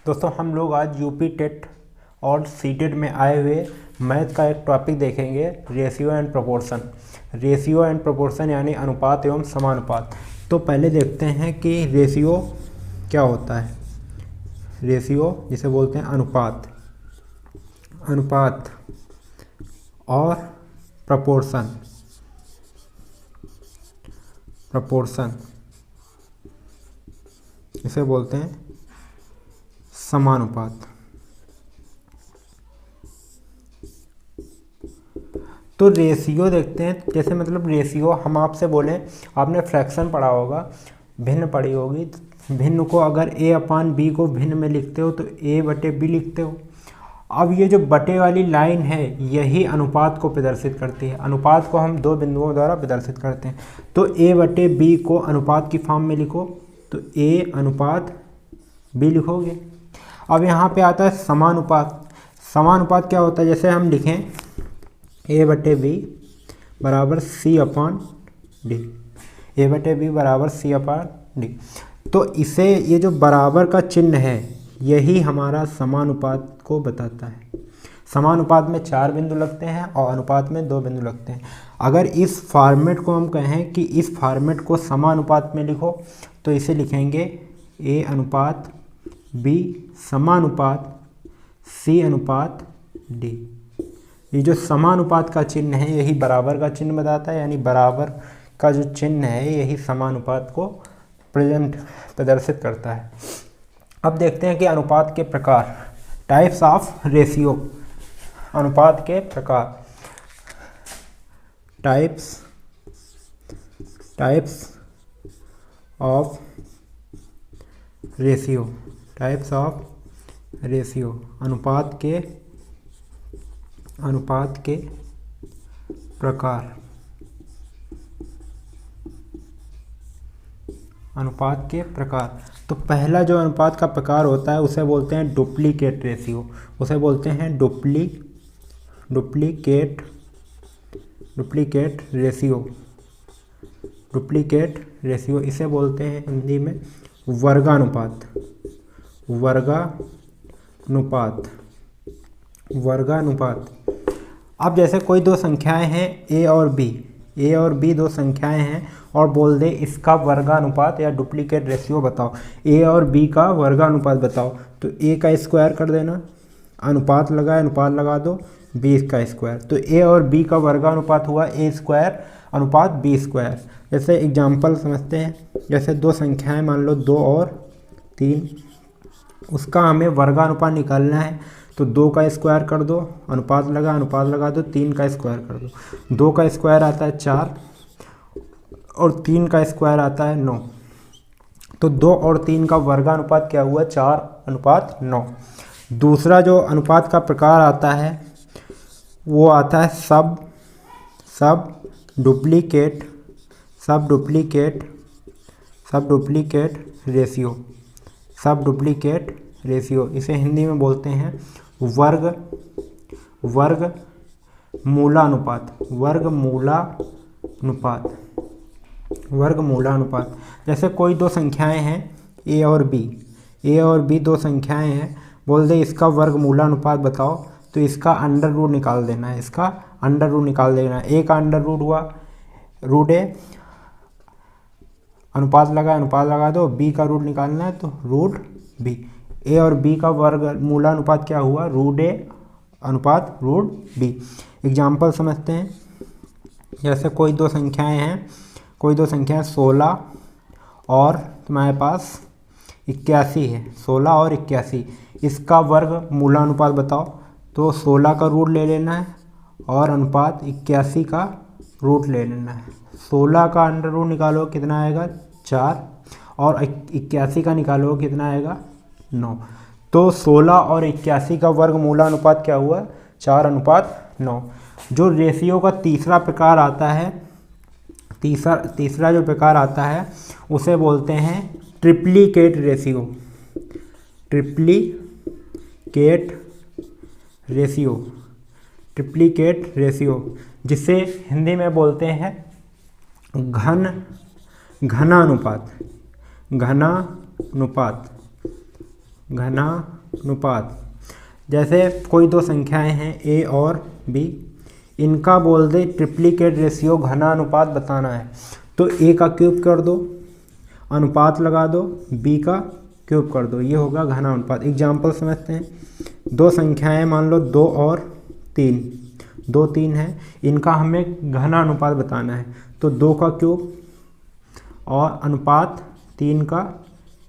दोस्तों हम लोग आज यूपी टेट और सीटेट में आए हुए मैथ का एक टॉपिक देखेंगे, ratio and proportion. Ratio and proportion यानी अनुपात एवं समानुपात। तो पहले देखते हैं कि रेशियो क्या होता है। रेशियो जिसे बोलते हैं अनुपात, अनुपात और प्रोपोर्शन, प्रोपोर्शन इसे बोलते हैं समानुपात। तो रेशियो देखते हैं, जैसे मतलब रेशियो हम आपसे बोलें, आपने फ्रैक्शन पढ़ा होगा, भिन्न पढ़ी होगी। भिन्न को अगर ए अपान बी को भिन्न में लिखते हो तो ए बटे बी लिखते हो। अब ये जो बटे वाली लाइन है यही अनुपात को प्रदर्शित करती है। अनुपात को हम दो बिंदुओं द्वारा प्रदर्शित करते हैं। तो ए बटे बी को अनुपात की फॉर्म में लिखो तो ए अनुपात बी लिखोगे। अब यहाँ पे आता है समानुपात। समानुपात क्या होता है, जैसे हम लिखें ए बटे बी बराबर सी अपान डी, ए बटे बी बराबर सी अपान डी। तो इसे ये जो बराबर का चिन्ह है यही हमारा समानुपात को बताता है। समानुपात में 4 बिंदु लगते हैं और अनुपात में 2 बिंदु लगते हैं। अगर इस फॉर्मेट को हम कहें कि इस फॉर्मेट को समानुपात में लिखो तो इसे लिखेंगे ए अनुपात बी समानुपात सी अनुपात डी। ये जो समानुपात का चिन्ह है यही बराबर का चिन्ह बताता है, यानी बराबर का जो चिन्ह है यही समानुपात को प्रदर्शित करता है। अब देखते हैं कि अनुपात के प्रकार, टाइप्स ऑफ रेशियो। अनुपात के प्रकार, types of ratio, types of ratio. अनुपात के प्रकार, अनुपात के प्रकार। तो पहला जो अनुपात का प्रकार होता है उसे बोलते हैं डुप्लीकेट रेशियो। उसे बोलते हैं डुप्लीकेट रेशियो, डुप्लीकेट रेशियो। इसे बोलते हैं हिंदी में वर्गानुपात, वर्गानुपात। अब जैसे कोई दो संख्याएं हैं ए और बी दो संख्याएं हैं और बोल दे इसका वर्गानुपात या डुप्लीकेट रेशियो बताओ, ए और बी का वर्गानुपात बताओ, तो ए का स्क्वायर कर देना, अनुपात लगा दो बी का स्क्वायर। तो ए और बी का वर्गानुपात हुआ ए स्क्वायर अनुपात बी स्क्वायर। जैसे एग्जाम्पल समझते हैं, जैसे दो संख्याएं मान लो 2 और 3, उसका हमें वर्गानुपात निकालना है तो 2 का स्क्वायर कर दो, अनुपात लगा दो, 3 का स्क्वायर कर दो। 2 का स्क्वायर आता है 4 और 3 का स्क्वायर आता है 9। तो 2 और 3 का वर्गानुपात क्या हुआ, 4 अनुपात 9। दूसरा जो अनुपात का प्रकार आता है वो आता है सब डुप्लीकेट रेशियो, सब डुप्लीकेट रेशियो। इसे हिंदी में बोलते हैं वर्गमूलानुपात। जैसे कोई दो संख्याएं हैं ए और बी दो संख्याएं हैं, बोल दे इसका वर्गमूलानुपात बताओ, तो इसका अंडर रूट निकाल देना है, ए का अंडर रूट हुआ रूट ए, अनुपात लगा दो, बी का रूट निकालना है तो रूट बी। ए और बी का वर्गमूलानुपात क्या हुआ, रूट ए अनुपात रूट बी। एग्जाम्पल समझते हैं, जैसे कोई दो संख्याएं हैं 16 और तुम्हारे पास 81 है, 16 और 81, इसका वर्गमूलानुपात बताओ, तो 16 का रूट ले लेना है और अनुपात 81 का रूट ले लेना है। 16 का अंडर रूट निकालो कितना आएगा 4 और 81 का निकालो कितना आएगा 9। तो 16 और 81 का वर्गमूलानुपात क्या हुआ, 4 अनुपात 9। जो रेशियो का तीसरा प्रकार आता है, तीसरा जो प्रकार आता है उसे बोलते हैं ट्रिप्लीकेट रेशियो, जिसे हिंदी में बोलते हैं घनानुपात, घनानुपात। जैसे कोई दो संख्याएं हैं ए और बी, इनका बोल दे ट्रिप्लिकेट रेशियो घनानुपात बताना है, तो ए का क्यूब कर दो, अनुपात लगा दो, बी का क्यूब कर दो, ये होगा घनानुपात। एग्जाम्पल समझते हैं। दो संख्याएं मान लो 2 और 3, 2 3 है, इनका हमें घनानुपात बताना है, तो 2 का क्यूब और अनुपात 3 का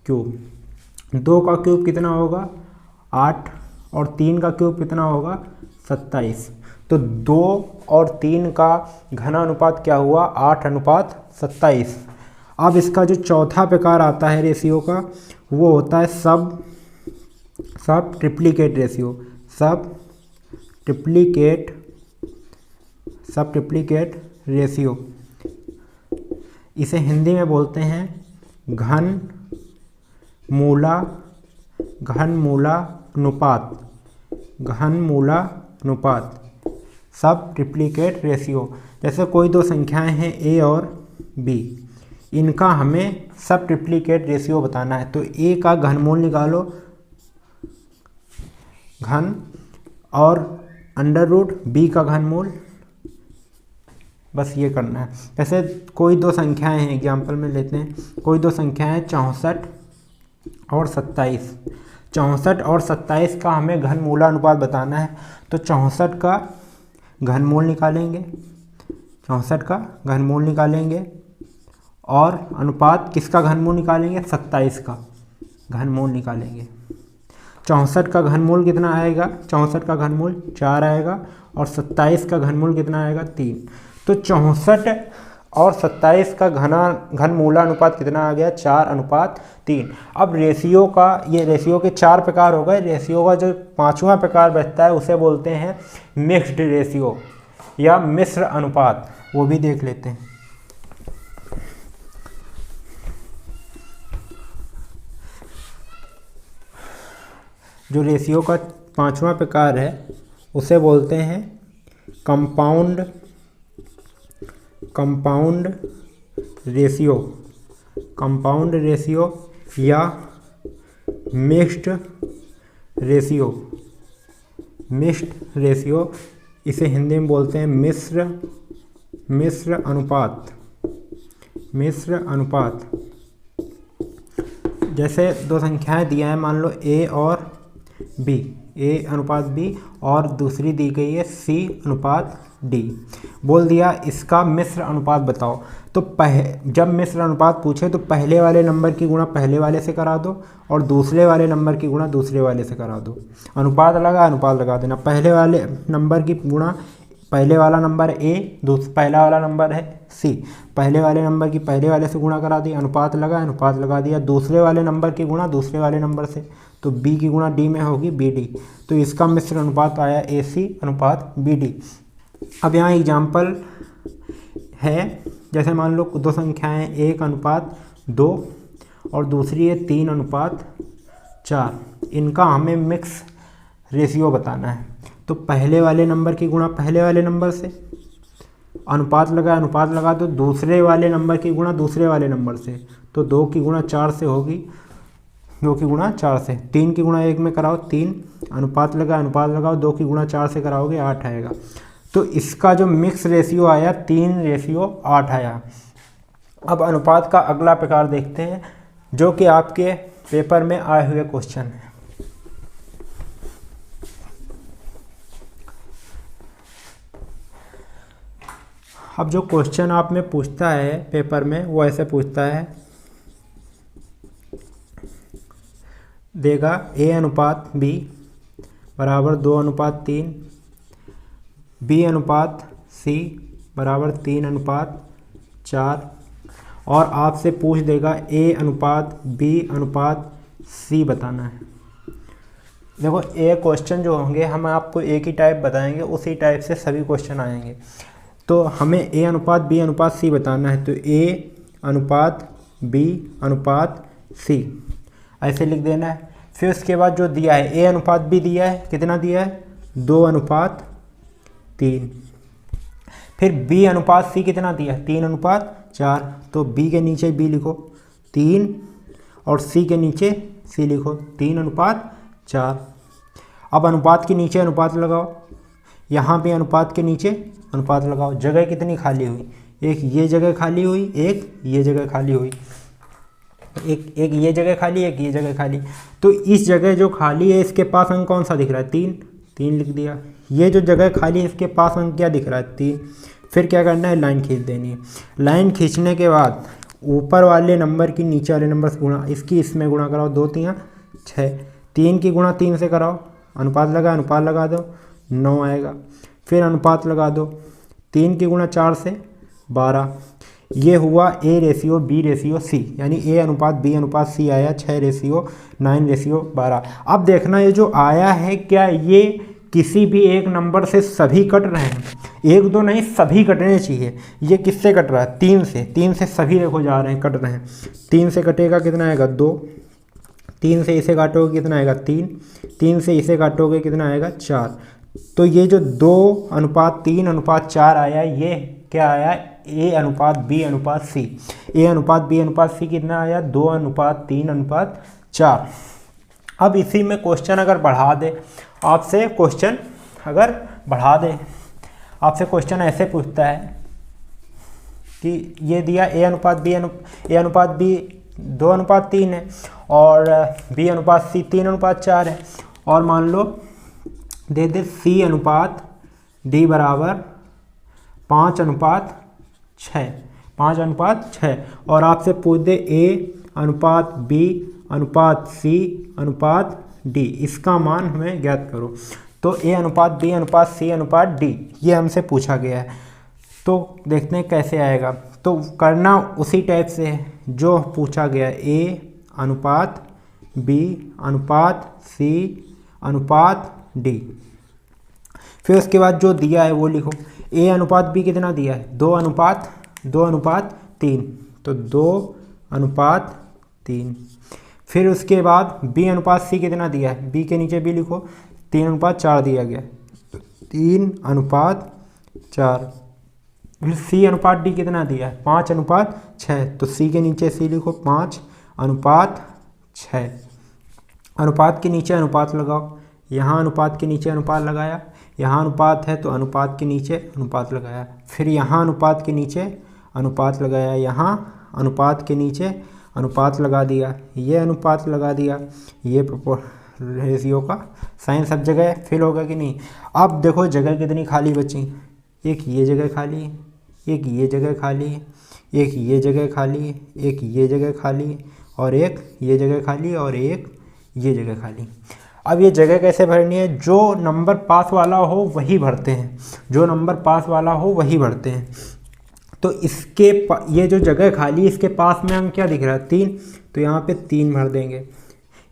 क्यूब। 2 का क्यूब कितना होगा 8 और 3 का क्यूब कितना होगा 27। तो 2 और 3 का घनानुपात क्या हुआ 8:27। अब इसका जो चौथा प्रकार आता है रेशियो का, वो होता है सब ट्रिप्लिकेट रेशियो। सब ट्रिप्लिकेट रेशियो, इसे हिंदी में बोलते हैं घनमूलानुपात। सब ट्रिप्लिकेट रेशियो। जैसे कोई दो संख्याएं हैं ए और बी, इनका हमें सब ट्रिप्लिकेट रेशियो बताना है, तो ए का घनमूल निकालो, घन, और अंडर रूट बी का घनमूल, बस ये करना है। जैसे कोई दो संख्याएं हैं, एग्जाम्पल में लेते हैं, कोई दो संख्याएं 64 और 27। 64 और 27 का हमें घनमूलानुपात बताना है, तो 64 का घनमूल निकालेंगे, 64 का घनमूल निकालेंगे, और अनुपात किसका घनमूल निकालेंगे 27 का घनमूल निकालेंगे। 64 का घनमूल कितना आएगा, 64 का घनमूल 4 आएगा, और 27 का घनमूल कितना आएगा 3। तो 64 और 27 का घनमूलानुपात कितना आ गया 4:3। अब रेशियो का, ये रेशियो के 4 प्रकार हो गए। रेशियो का जो 5वां प्रकार बचता है उसे बोलते हैं मिक्स्ड रेशियो या मिश्र अनुपात, वो भी देख लेते हैं। जो रेशियो का 5वां प्रकार है उसे बोलते हैं कंपाउंड रेशियो या मिक्स्ड रेशियो। इसे हिंदी में बोलते हैं मिश्र अनुपात। जैसे दो संख्याएं दिया है, मान लो ए और बी, ए अनुपात बी, और दूसरी दी गई है सी अनुपात डी। बोल दिया इसका मिश्र अनुपात बताओ, तो जब मिश्र अनुपात पूछे तो पहले वाले नंबर की गुणा पहले वाले से करा दो, और दूसरे वाले नंबर की गुणा दूसरे वाले से करा दो। अनुपात लगा देना, पहले वाले नंबर की गुणा पहले वाला नंबर ए, पहला वाला नंबर है सी, पहले वाले नंबर की पहले वाले से गुणा करा दी, अनुपात लगा दिया, दूसरे वाले नंबर की गुणा दूसरे वाले नंबर से, तो बी की गुणा डी में होगी बी डी, तो इसका मिश्र अनुपात आया ए सी अनुपात बी डी। अब यहाँ एग्जाम्पल है, जैसे मान लो दो संख्याएं 1:2 और दूसरी है 3:4, इनका हमें मिक्स रेशियो बताना है। तो पहले वाले नंबर की गुणा पहले वाले नंबर से, अनुपात लगा तो दूसरे वाले नंबर की गुणा दूसरे वाले नंबर से, तो 2 की गुणा 4 से होगी, 2 की गुणा 4 से, 3 की गुणा 1 में कराओ 3, अनुपात लगाओ 2 की गुणा 4 से कराओगे 8 आएगा। तो इसका जो मिक्स रेशियो आया 3:8 आया। अब अनुपात का अगला प्रकार देखते हैं, जो कि आपके पेपर में आए हुए क्वेश्चन है। अब जो क्वेश्चन आप में पूछता है पेपर में, वो ऐसे पूछता है, देगा ए अनुपात बी बराबर 2:3, बी अनुपात सी बराबर 3:4, और आपसे पूछ देगा ए अनुपात बी अनुपात सी बताना है। देखो ए क्वेश्चन जो होंगे हम आपको एक ही टाइप बताएंगे, उसी टाइप से सभी क्वेश्चन आएंगे। तो हमें ए अनुपात बी अनुपात सी बताना है, तो ए अनुपात बी अनुपात सी ऐसे लिख देना है। फिर उसके बाद जो दिया है ए अनुपात बी दिया है, कितना दिया है 2:3। फिर बी अनुपात सी कितना दिया है 3:4, तो बी के नीचे बी लिखो 3 और सी के नीचे सी लिखो, 3:4। अब अनुपात के नीचे अनुपात लगाओ, यहाँ पे अनुपात के नीचे अनुपात लगाओ। जगह कितनी खाली हुई, एक ये जगह खाली हुई, एक ये जगह खाली हुई, एक ये जगह खाली, एक ये जगह खाली। तो इस जगह जो खाली है इसके पास अंक कौन सा दिख रहा है, 3 लिख दिया। ये जो जगह खाली है इसके पास अंक क्या दिख रहा है, 3। फिर क्या करना है, लाइन खींच देनी है। लाइन खींचने के बाद ऊपर वाले नंबर की नीचे वाले नंबर से गुणा, इसकी इसमें गुणा कराओ, 2 3 6, 3 की गुणा 3 से कराओ, अनुपात लगा दो, 9 आएगा। फिर अनुपात लगा दो, 3 की गुणा 4 से 12। ये हुआ A/B/C, यानी A/B/C आया 6:9:12। अब देखना ये जो आया है क्या ये किसी भी एक नंबर से सभी कट रहे हैं, एक दो नहीं सभी कटने चाहिए। ये किससे कट रहा है, 3 से सभी देखो जा रहे हैं, कट रहे हैं। 3 से कटेगा कितना आएगा, 2। 3 से इसे काटोगे कितना आएगा, 3। 3 से इसे काटोगे कितना आएगा, 4। तो ये जो 2:3:4 आया, ये क्या आया, A/B/C। A/B/C कितना आया, 2:3:4। अब इसी में क्वेश्चन अगर बढ़ा दे आपसे, क्वेश्चन ऐसे पूछता है कि ये दिया A/B 2:3 है और B/C 3:4 है, और मान लो दे C/D बराबर 5:6, 5:6, और आपसे पूछ दे A/B/C/D, इसका मान हमें ज्ञात करो। तो A/B/C/D ये हमसे पूछा गया है। तो देखते हैं कैसे आएगा। तो करना उसी टाइप से है जो पूछा गया, A/B/C/D। फिर उसके बाद जो दिया है वो लिखो। A/B कितना दिया है, 2:3, तो 2:3। फिर उसके बाद B/C कितना दिया है, B के नीचे B लिखो, 3:4 दिया गया, 3:4। फिर C/D कितना दिया है, 5:6, तो C के नीचे C लिखो, 5:6। अनुपात के नीचे अनुपात लगाओ, यहाँ अनुपात के नीचे अनुपात लगाया, यहाँ अनुपात है तो अनुपात के नीचे अनुपात लगाया, फिर यहाँ अनुपात के नीचे अनुपात लगाया, यहाँ अनुपात के नीचे अनुपात लगा दिया, ये अनुपात लगा दिया, ये रेशियो का साइन सब जगह फिल होगा कि नहीं। अब देखो जगह कितनी खाली बची, एक ये जगह खाली है, एक ये जगह खाली है, एक ये जगह खाली है, एक ये जगह खाली है, और एक ये जगह खाली है, और एक ये जगह खाली। अब ये जगह कैसे भरनी है, जो नंबर पास वाला हो वही भरते हैं, जो नंबर पास वाला हो वही भरते हैं। तो इसके ये जो जगह खाली इसके पास में अंक क्या दिख रहा है, 3, तो यहाँ पे 3 भर देंगे।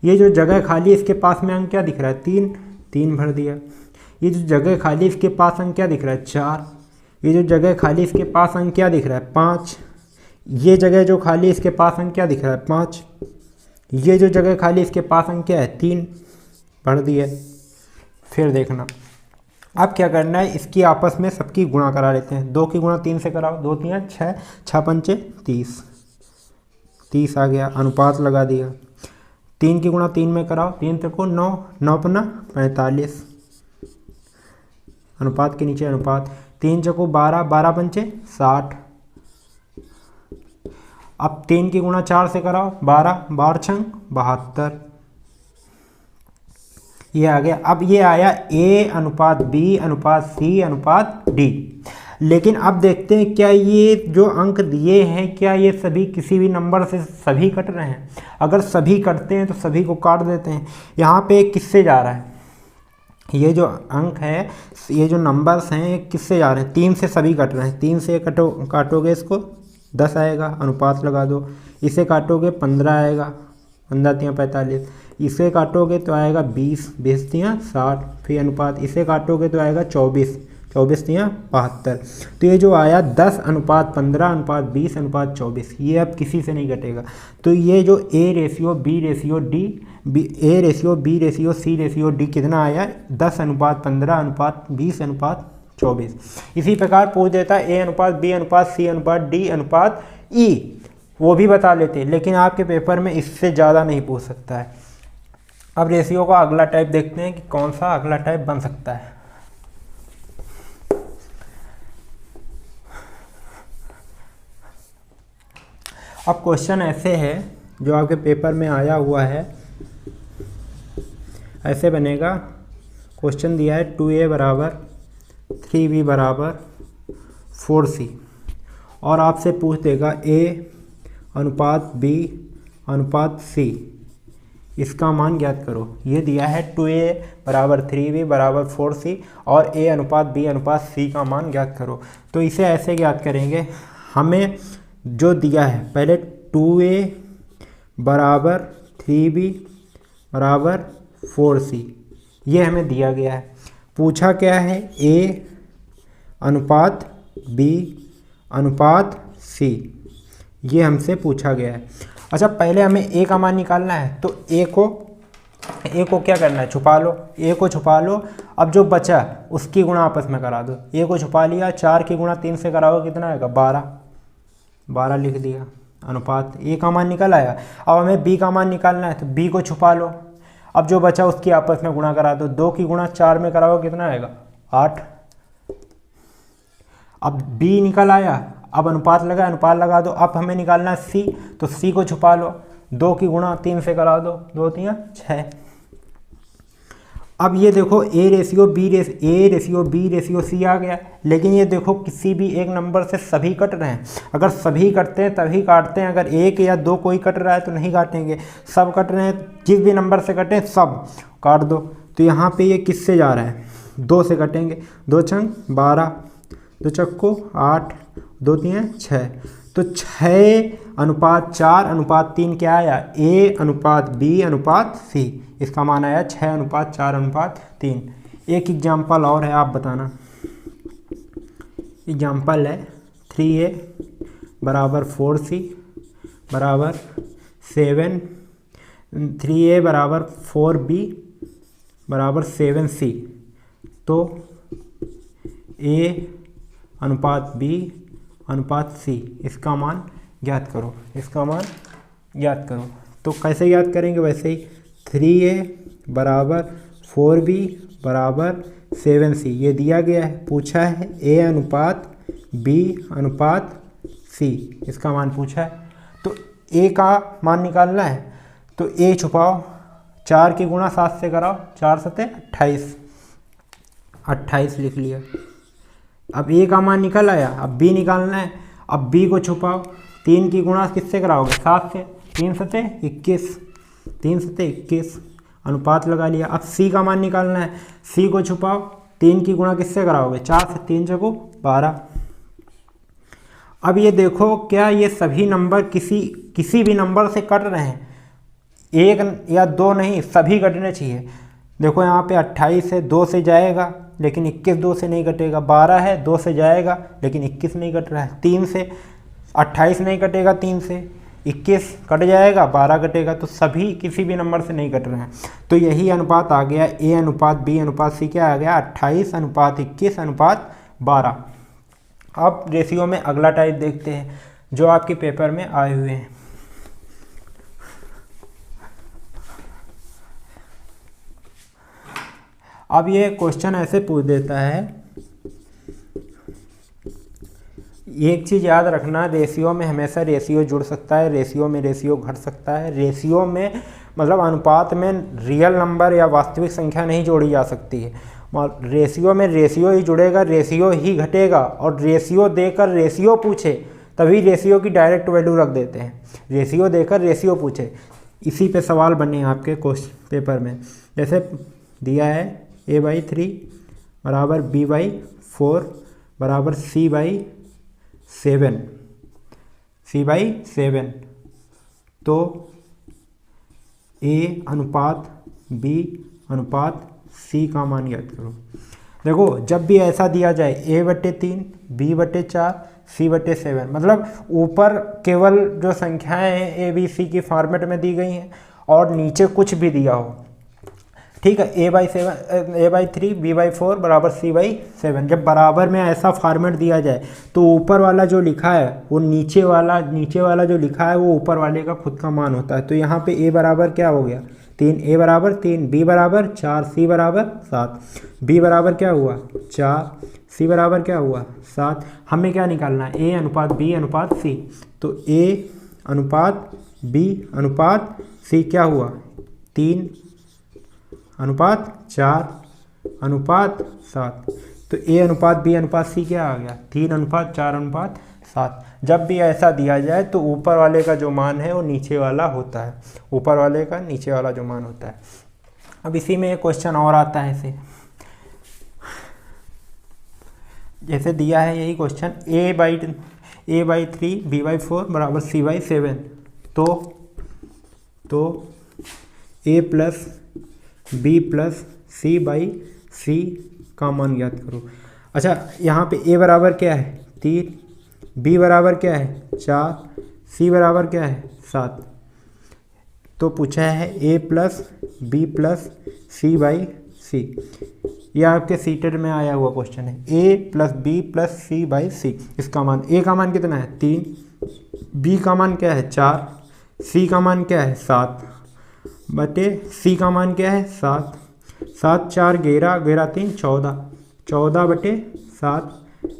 ये जो जगह खाली इसके पास में अंक क्या दिख रहा है, 3 भर दिया। ये जो जगह खाली इसके पास अंक क्या दिख रहा है, 4। ये जो जगह खाली इसके पास अंक क्या दिख रहा है, 5। ये जगह जो खाली इसके पास अंक क्या दिख रहा है, 5। ये जो जगह खाली इसके पास अंक क्या है, 3 भर दिया। फिर देखना अब क्या करना है, इसकी आपस में सबकी गुणा करा लेते हैं। 2 की गुणा 3 से कराओ, 2 3 6, 6 5 30 आ गया, अनुपात लगा दिया। 3 की गुणा 3 में कराओ, 3 3 9, 9 5 45, अनुपात के नीचे अनुपात। 3 4 12, 12 5 60। अब 3 की गुणा 4 से कराओ, 12, 12 6 72, ये आ गया। अब ये आया A/B/C/D। लेकिन अब देखते हैं क्या ये जो अंक दिए हैं क्या ये सभी किसी भी नंबर से सभी कट रहे हैं। अगर सभी कटते हैं तो सभी को काट देते हैं। यहाँ पे किससे जा रहा है, ये जो अंक है, ये जो नंबर्स हैं किससे जा रहे हैं, 3 से सभी कट रहे हैं। 3 से काटोगे इसको 10 आएगा, अनुपात लगा दो। इसे काटोगे 15 आएगा, 15 3 45। इसे काटोगे तो आएगा 20, 20 3 60, फिर अनुपात। इसे काटोगे तो आएगा 24, 24 3 72। तो ये जो आया 10:15:20:24, ये अब किसी से नहीं घटेगा। तो ये जो A/B/C/D कितना आया, 10:15:20:24। इसी प्रकार पूछ देता है A/B/C/D/E, वो भी बता लेते, लेकिन आपके पेपर में इससे ज़्यादा नहीं पूछ सकता है। अब रेशियो का अगला टाइप देखते हैं कि कौन सा अगला टाइप बन सकता है। अब क्वेश्चन ऐसे है जो आपके पेपर में आया हुआ है, ऐसे बनेगा। क्वेश्चन दिया है 2a बराबर 3b बराबर 4c और आपसे पूछ देगा a अनुपात b अनुपात c, इसका मान ज्ञात करो। ये दिया है 2a बराबर 3b बराबर 4c और a अनुपात b अनुपात c का मान ज्ञात करो। तो इसे ऐसे ज्ञात करेंगे, हमें जो दिया है पहले 2a बराबर 3b बराबर 4c, ये हमें दिया गया है। पूछा क्या है, a अनुपात b अनुपात c, ये हमसे पूछा गया है। अच्छा, पहले हमें a का मान निकालना है, तो a को क्या करना है, छुपा लो। a को छुपा लो। अब जो बचा उसकी गुणा आपस में करा दो। a को छुपा लिया, 4 की गुणा 3 से कराओगे कितना आएगा, 12 लिख दिया। अनुपात a का मान निकल आया। अब हमें b का मान निकालना है, तो b को छुपा लो। अब जो बचा उसकी आपस में गुणा करा दो। 2 की गुणा 4 में कराओगे कितना आएगा, 8। अब b निकल आया, अब अनुपात लगा दो। अब हमें निकालना है c, तो c को छुपा लो। 2 की गुणा 3 से करा दो, 2 3 6। अब ये देखो a ratio b ratio c आ गया। लेकिन ये देखो किसी भी एक नंबर से सभी कट रहे हैं। अगर सभी कटते हैं तभी काटते हैं, अगर एक या दो कोई कट रहा है तो नहीं काटेंगे। सब कट रहे हैं, जिस भी नंबर से कटें सब काट दो। तो यहाँ पे ये किससे जा रहा है, 2 से कटेंगे। 2 छंग 12, 2 चक्को 8, 2 3 6। तो 6 अनुपात 4 अनुपात 3 क्या आया, a अनुपात b अनुपात c, इसका मान आया 6 अनुपात 4 अनुपात 3। एक एग्जाम्पल और है, आप बताना। एग्जाम्पल है 3a बराबर 4c बराबर 7, 3a बराबर 4b बराबर 7c। तो a अनुपात b अनुपात c, इसका मान ज्ञात करो, इसका मान ज्ञात करो। तो कैसे ज्ञात करेंगे, वैसे ही 3a बराबर 4b बराबर 7c, ये दिया गया है। पूछा है a अनुपात b अनुपात c, इसका मान पूछा है। तो a का मान निकालना है, तो a छुपाओ, 4 की गुणा 7 से कराओ, 4 7 28 लिख लिया। अब a का मान निकल आया, अब b निकालना है। अब b को छुपाओ, 3 की गुणा किससे कराओगे, 7 से, 3 7 21, 3 7 21, अनुपात लगा लिया। अब c का मान निकालना है, c को छुपाओ, 3 की गुणा किससे कराओगे, 4 से, 3 चको 12। अब ये देखो, क्या ये सभी नंबर किसी भी नंबर से कट रहे हैं, एक या दो नहीं, सभी कटने चाहिए। देखो यहाँ पे 28 है, 2 से जाएगा लेकिन 21 2 से नहीं कटेगा। 12 है, 2 से जाएगा लेकिन 21 नहीं कट रहा है। 3 से 28 नहीं कटेगा, 3 से 21 कट जाएगा, 12 कटेगा। तो सभी किसी भी नंबर से नहीं कट रहे हैं। तो यही अनुपात आ गया, a अनुपात b अनुपात c क्या आ गया, 28 अनुपात 21 अनुपात 12। अब रेशियो में अगला टाइप देखते हैं जो आपके पेपर में आए हुए हैं। अब ये क्वेश्चन ऐसे पूछ देता है, एक चीज़ याद रखना, रेशियो में हमेशा रेशियो जुड़ सकता है, रेशियो में रेशियो घट सकता है। रेशियो में मतलब अनुपात में रियल नंबर या वास्तविक संख्या नहीं जोड़ी जा सकती है। रेशियो में रेशियो ही जुड़ेगा, रेशियो ही घटेगा। और रेशियो देकर रेशियो पूछे तभी रेशियो की डायरेक्ट वैल्यू रख देते हैं। रेशियो देकर रेशियो पूछे, इसी पे सवाल बने आपके क्वेश्चन पेपर में। जैसे दिया है a/3 बराबर b/4 बराबर c/7, तो a अनुपात b अनुपात c का मान ज्ञात करो। देखो, जब भी ऐसा दिया जाए a/3 b/4 c/7, मतलब ऊपर केवल जो संख्याएं हैं a b c की फॉर्मेट में दी गई हैं और नीचे कुछ भी दिया हो, ठीक है। a/3 b/4 बराबर c/7। जब बराबर में ऐसा फॉर्मेट दिया जाए तो ऊपर वाला जो लिखा है वो नीचे वाला जो लिखा है वो ऊपर वाले का खुद का मान होता है। तो यहाँ पे a बराबर क्या हो गया 3, a बराबर 3, b बराबर 4, c बराबर 7। b बराबर क्या हुआ 4, c बराबर क्या हुआ 7। हमें क्या निकालना है a अनुपात b अनुपात c। तो a अनुपात b अनुपात c क्या हुआ 3 अनुपात 4 अनुपात 7। तो a अनुपात b अनुपात c क्या आ गया 3 अनुपात 4 अनुपात 7। जब भी ऐसा दिया जाए तो ऊपर वाले का जो मान है वो नीचे वाला होता है, ऊपर वाले का नीचे वाला जो मान होता है। अब इसी में एक क्वेश्चन और आता है, ऐसे जैसे दिया है यही क्वेश्चन a/3 b/4 बराबर c/7। तो a plus b plus c/c का मान ज्ञात करो। अच्छा, यहाँ पे a बराबर क्या है 3, b बराबर क्या है 4, c बराबर क्या है 7। तो पूछा है a plus b plus c/c। यह आपके सीटेड में आया हुआ क्वेश्चन है। a plus b plus c/c। इसका मान a का मान कितना है 3, b का मान क्या है 4, c का मान क्या है 7 बटे c का मान क्या है 7। 7 4 11, 11 3 14, 14 बटे 7।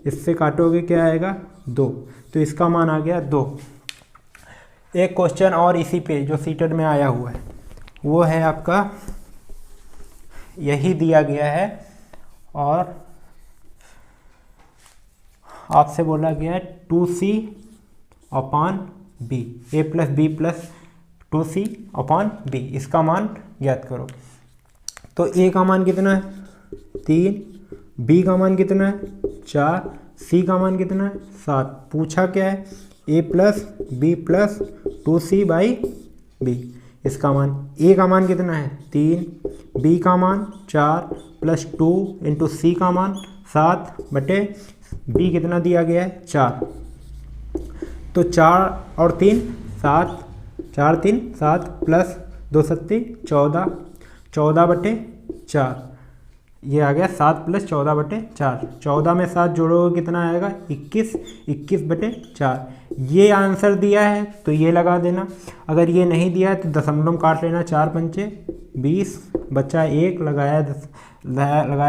इससे काटोगे क्या आएगा 2। तो इसका मान आ गया 2। एक क्वेश्चन और इसी पे जो सीटेड में आया हुआ है वो है आपका, यही दिया गया है और आपसे बोला गया है 2c/b, a plus b plus 2c/b। इसका मान ज्ञात करो। तो a का मान कितना है 3, b का मान कितना है 4, c का मान कितना है 7। पूछा क्या है a plus b plus 2c/b। इसका मान a का मान कितना है 3, b का मान 4 प्लस 2 इंटू c का मान 7 बटे b कितना दिया गया है 4। तो 4 और 3 7, 4 3 7 प्लस 2 7 14, 14 बटे 4। ये आ गया 7 प्लस 14 बटे 4। 14 में 7 जोड़ोगे कितना आएगा 21, 21 बटे 4। ये आंसर दिया है तो ये लगा देना। अगर ये नहीं दिया है तो दशमलव काट लेना। 4 पंचे 20, बचा 1, लगाया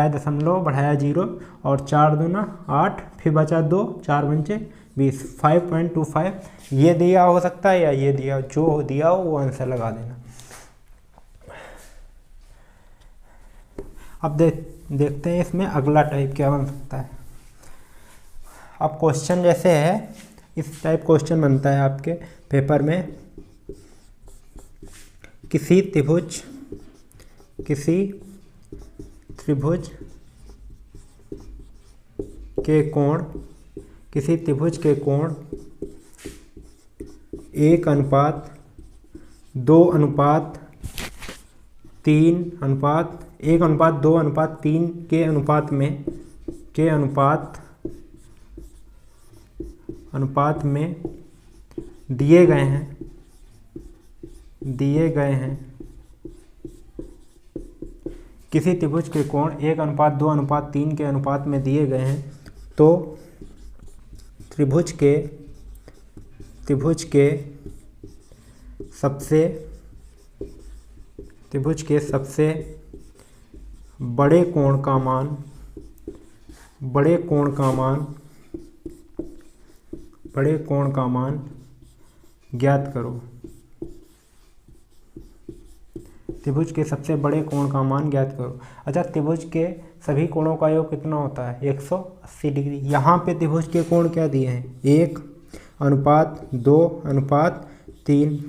दशमलव, बढ़ाया 0 और 4 दूना 8, फिर बचा 2, 4 पंचे 20, 5.25। ये दिया हो सकता है या ये दिया, जो दिया हो वो आंसर लगा देना। अब देखते हैं इसमें अगला टाइप क्या बन सकता है। अब क्वेश्चन जैसे है इस टाइप क्वेश्चन बनता है आपके पेपर में। किसी त्रिभुज के कोण 1:2:3 के अनुपात में दिए गए हैं। किसी त्रिभुज के कोण 1:2:3 के अनुपात में दिए गए हैं तो त्रिभुज के सबसे बड़े कोण का मान ज्ञात करो। त्रिभुज के सबसे बड़े कोण का मान ज्ञात करो। अच्छा, त्रिभुज के सभी कोणों का योग कितना होता है 180 डिग्री। यहाँ पे त्रिभुज के कोण क्या दिए हैं 1:2:3।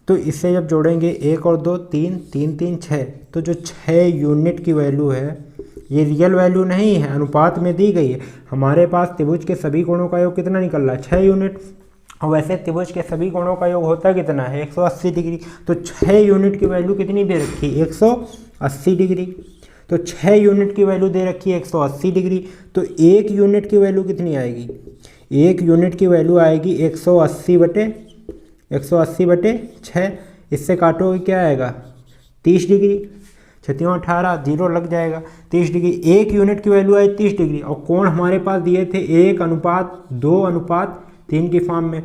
तो इससे जब जोड़ेंगे 1 और 2 3, 3 3 6। तो जो 6 यूनिट की वैल्यू है ये रियल वैल्यू नहीं है, अनुपात में दी गई है। हमारे पास त्रिभुज के सभी कोणों का योग कितना निकल रहा है 6 यूनिट। और वैसे त्रिभुज के सभी कोणों का योग होता कितना है 180 डिग्री। तो 6 यूनिट की वैल्यू कितनी दे रखी है 180 डिग्री। तो 6 यूनिट की वैल्यू दे रखी है 180 डिग्री। तो 1 यूनिट की वैल्यू कितनी आएगी 1 यूनिट की वैल्यू आएगी 180 बटे 6। इससे काटोगे क्या आएगा 30 डिग्री। छतियों 18, 0 लग जाएगा। 30 डिग्री, 1 यूनिट की वैल्यू आई 30 डिग्री और कोण हमारे पास दिए थे 1:2:3 की फॉर्म में।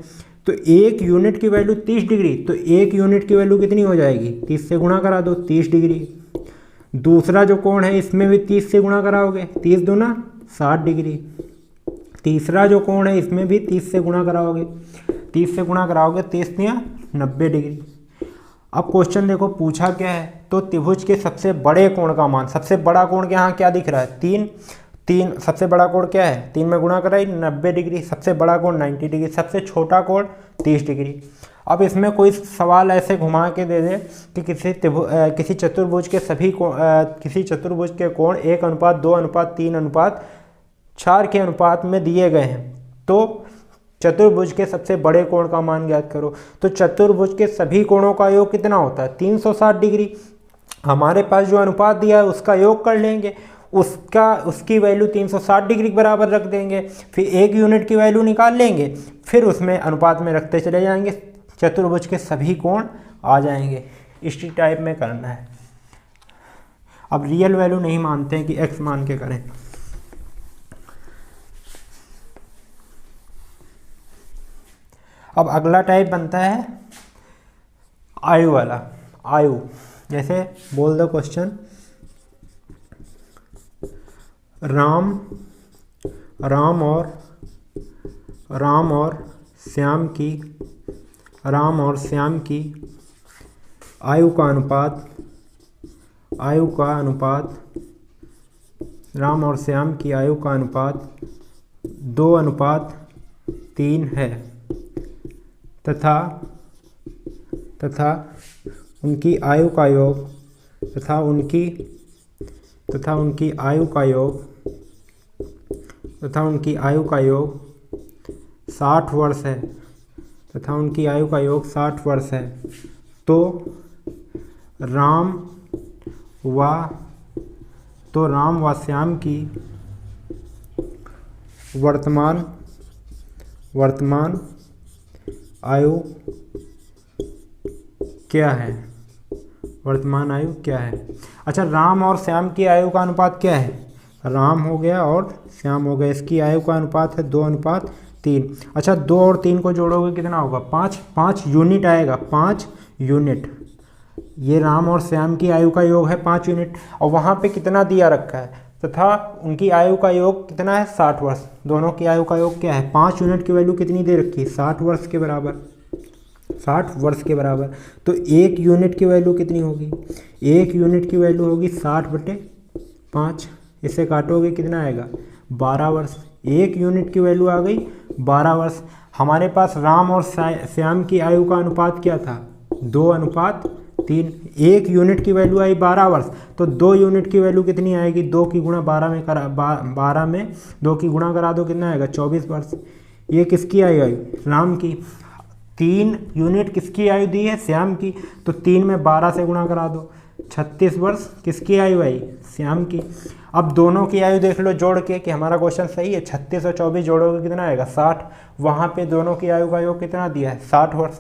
तो 1 यूनिट की वैल्यू 30 डिग्री, तो 1 यूनिट की वैल्यू कितनी हो जाएगी, 30 से गुणा करा दो, 30 डिग्री। दूसरा जो कोण है इसमें भी 30 से गुणा कराओगे, 30 दूना 60 डिग्री। तीसरा जो कोण है इसमें भी 30 से गुणा कराओगे, 30 से गुणा कराओगे, 30 तिया 90 डिग्री। अब क्वेश्चन देखो पूछा क्या है, तो त्रिभुज के सबसे बड़े कोण का मान, सबसे बड़ा कोण के यहाँ क्या दिख रहा है, 3, सबसे बड़ा कोण क्या है, 3 में गुणा कराई 90 डिग्री, सबसे बड़ा कोण 90 डिग्री, सबसे छोटा कोण 30 डिग्री। अब इसमें कोई सवाल ऐसे घुमा के दे दे कि किसी चतुर्भुज के किसी चतुर्भुज के कोण 1:2:3:4 के अनुपात में दिए गए हैं, तो चतुर्भुज के सबसे बड़े कोण का मान ज्ञात करो। तो चतुर्भुज के सभी कोणों का योग कितना होता है, 360 डिग्री। हमारे पास जो अनुपात दिया है उसका योग कर लेंगे, उसकी वैल्यू 360 डिग्री के बराबर रख देंगे, फिर 1 यूनिट की वैल्यू निकाल लेंगे, फिर उसमें अनुपात में रखते चले जाएंगे, चतुर्भुज के सभी कोण आ जाएंगे। इसी टाइप में करना है। अब रियल वैल्यू नहीं मानते हैं कि x मान के करें। अब अगला टाइप बनता है आयु वाला। आयु जैसे बोल दो क्वेश्चन, राम और श्याम की आयु का अनुपात, राम और श्याम की आयु का अनुपात 2:3 है तथा उनकी आयु का योग तथा उनकी आयु का योग 60 वर्ष है तथा उनकी आयु का योग 60 वर्ष है। तो राम व श्याम की वर्तमान आयु क्या है, वर्तमान आयु क्या है। अच्छा, राम और श्याम की आयु का अनुपात क्या है, राम हो गया और श्याम हो गया, इसकी आयु का अनुपात है 2:3। अच्छा, 2 और 3 को जोड़ोगे कितना होगा, 5 यूनिट आएगा, 5 यूनिट। ये राम और श्याम की आयु का योग है 5 यूनिट, और वहाँ पे कितना दिया रखा है, तथा उनकी आयु का योग कितना है, 60 वर्ष। दोनों की आयु का योग क्या है, 5 यूनिट की वैल्यू कितनी दे रखी है, 60 वर्ष के बराबर, 60 वर्ष के बराबर। तो 1 यूनिट की वैल्यू कितनी होगी, 1 यूनिट की वैल्यू होगी 60/5, इसे काटोगे कितना आएगा, 12 वर्ष। 1 यूनिट की वैल्यू आ गई 12 वर्ष। हमारे पास राम और श्याम की आयु का अनुपात क्या था, 2:3। 1 यूनिट की वैल्यू आई 12 वर्ष, तो 2 यूनिट की वैल्यू कितनी आएगी, 2 की गुणा 12 में 2 की गुणा करा दो, कितना आएगा, 24 वर्ष। ये किसकी आयु आई, राम की। 3 यूनिट किसकी आयु दी है, श्याम की, तो 3 में 12 से गुणा करा दो, 36 वर्ष किसकी आयु आई, श्याम की। अब दोनों की आयु देख लो जोड़ के कि हमारा क्वेश्चन सही है, 36 और 24 जोड़ोगे कितना आएगा, 60। वहाँ पे दोनों की आयु का योग कितना दिया है, 60 वर्ष।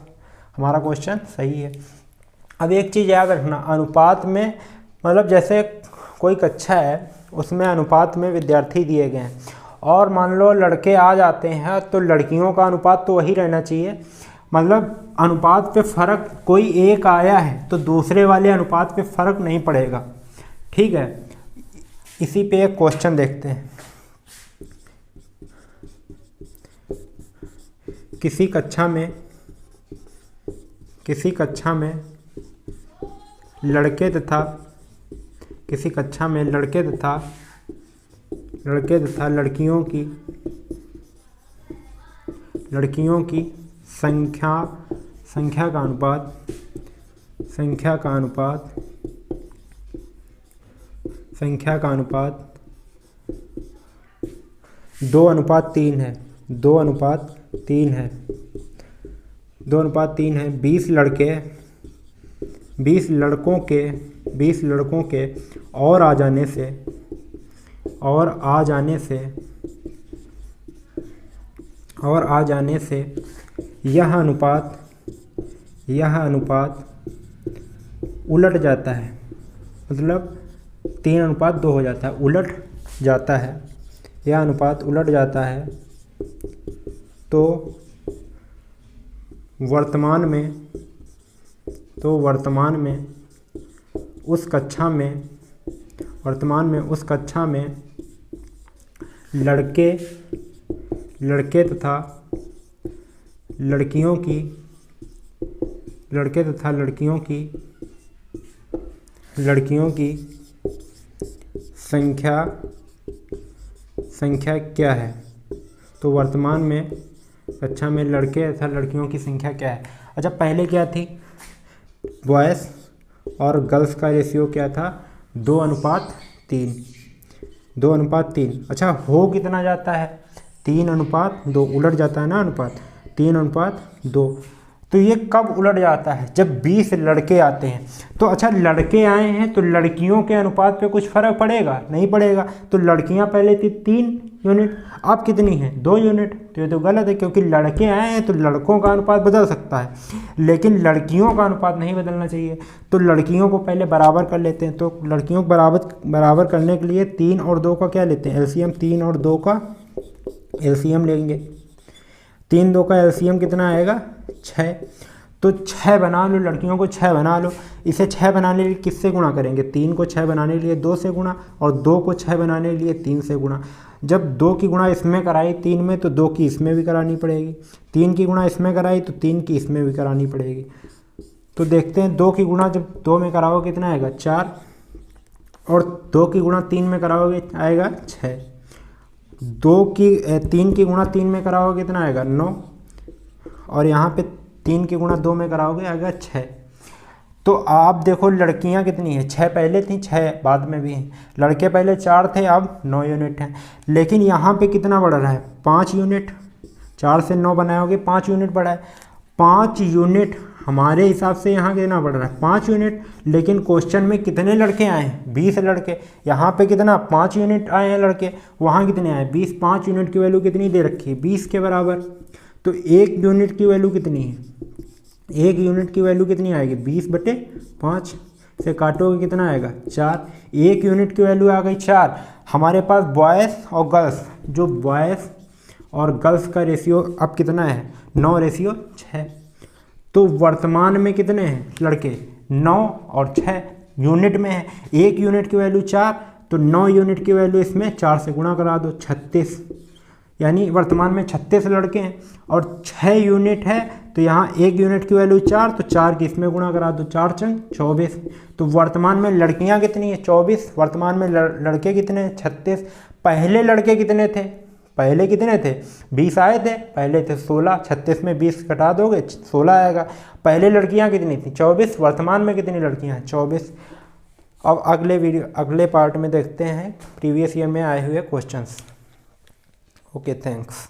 हमारा क्वेश्चन सही है। अब एक चीज़ याद रखना, अनुपात में मतलब जैसे कोई कक्षा है उसमें अनुपात में विद्यार्थी दिए गए हैं, और मान लो लड़के आ जाते हैं तो लड़कियों का अनुपात तो वही रहना चाहिए। मतलब अनुपात पे फ़र्क, कोई एक आया है तो दूसरे वाले अनुपात पे फ़र्क नहीं पड़ेगा, ठीक है। इसी पे एक क्वेश्चन देखते हैं। किसी कक्षा में लड़के तथा लड़कियों की संख्या का अनुपात 2:3 है, 2:3 है। 2:3 है। 20 लड़कों के और आ जाने से यह अनुपात उलट जाता है। मतलब 3:2 हो जाता है, उलट जाता है, यह अनुपात उलट जाता है। तो वर्तमान में उस कक्षा में लड़के तथा लड़कियों की संख्या क्या है। तो वर्तमान में कक्षा में लड़के तथा लड़कियों की संख्या क्या है। अच्छा, पहले क्या थी, बॉयज़ और गर्ल्स का रेशियो क्या था, 2:3। अच्छा, हो कितना जाता है, 3:2, उलट जाता है ना अनुपात, 3:2। तो ये कब उलट जाता है, जब 20 लड़के आते हैं। तो अच्छा, लड़के आए हैं तो लड़कियों के अनुपात पे कुछ फ़र्क पड़ेगा, नहीं पड़ेगा। तो लड़कियां पहले थी 3 यूनिट, अब कितनी है, 2 यूनिट। तो ये तो गलत है, क्योंकि लड़के आए हैं तो लड़कों का अनुपात बदल सकता है, लेकिन लड़कियों का अनुपात नहीं बदलना चाहिए। तो लड़कियों को पहले बराबर कर लेते हैं। तो लड़कियों को बराबर करने के लिए 3 और 2 का क्या लेते हैं, एलसीएम। 3 और 2 का एलसीएम लेंगे। 3 2 का एलसीएम कितना आएगा, 6। तो 6 बना लो, लड़कियों को 6 बना लो। इसे 6 बनाने के लिए किससे गुणा करेंगे, 3 को 6 बनाने के लिए 2 से गुणा, और 2 को 6 बनाने के लिए 3 से गुणा। जब 2 की गुणा इसमें कराई 3 में, तो 2 की इसमें भी करानी पड़ेगी। 3 की गुणा इसमें कराई तो 3 की इसमें भी करानी पड़ेगी। तो देखते हैं, 2 की गुणा जब 2 में कराओगे कितना आएगा, 4, और 2 की गुणा 3 में कराओगे आएगा 6। 3 की गुणा 3 में कराओगे कितना आएगा, 9, और यहाँ पे 3 की गुणा 2 में कराओगे आएगा 6। तो आप देखो लड़कियां कितनी हैं, 6 पहले थी, 6 बाद में भी हैं। लड़के पहले 4 थे, अब 9 यूनिट हैं। लेकिन यहाँ पे कितना बढ़ रहा है, 5 यूनिट। 4 से 9 बनाओगे 5 यूनिट बढ़ा है। 5 यूनिट हमारे हिसाब से यहाँ कितना बढ़ रहा है, 5 यूनिट। लेकिन क्वेश्चन में कितने लड़के आए हैं, 20 लड़के। यहाँ पे कितना, 5 यूनिट आए हैं लड़के, वहाँ कितने आए, 20। 5 यूनिट की वैल्यू कितनी दे रखी है, 20 के बराबर। तो 1 यूनिट की वैल्यू कितनी है, 1 यूनिट की वैल्यू कितनी आएगी, 20/5 से काटोगे कितना आएगा, 4। 1 यूनिट की वैल्यू आ गई 4। हमारे पास बॉयज़ और गर्ल्स, जो बॉयज़ और गर्ल्स का रेशियो अब कितना है, 9:6। तो वर्तमान में कितने हैं लड़के, 9 और 6 यूनिट में है। 1 यूनिट की वैल्यू 4, तो 9 यूनिट की वैल्यू इसमें 4 से गुणा करा दो, 36। यानी वर्तमान में 36 लड़के हैं, और 6 यूनिट है। तो यहाँ 1 यूनिट की वैल्यू 4, तो 4 की इसमें गुणा करा दो, 4 चंग 24। तो वर्तमान में लड़कियाँ कितनी है, 24। वर्तमान में लड़के कितने हैं, 36। पहले लड़के कितने थे, पहले कितने थे, 20 आए थे, पहले थे 16। 36 में 20 घटा दोगे 16 आएगा। पहले लड़कियां कितनी थी, 24। वर्तमान में कितनी लड़कियां हैं, 24। अब अगले पार्ट में देखते हैं प्रीवियस ईयर में आए हुए क्वेश्चंस। Okay, thanks.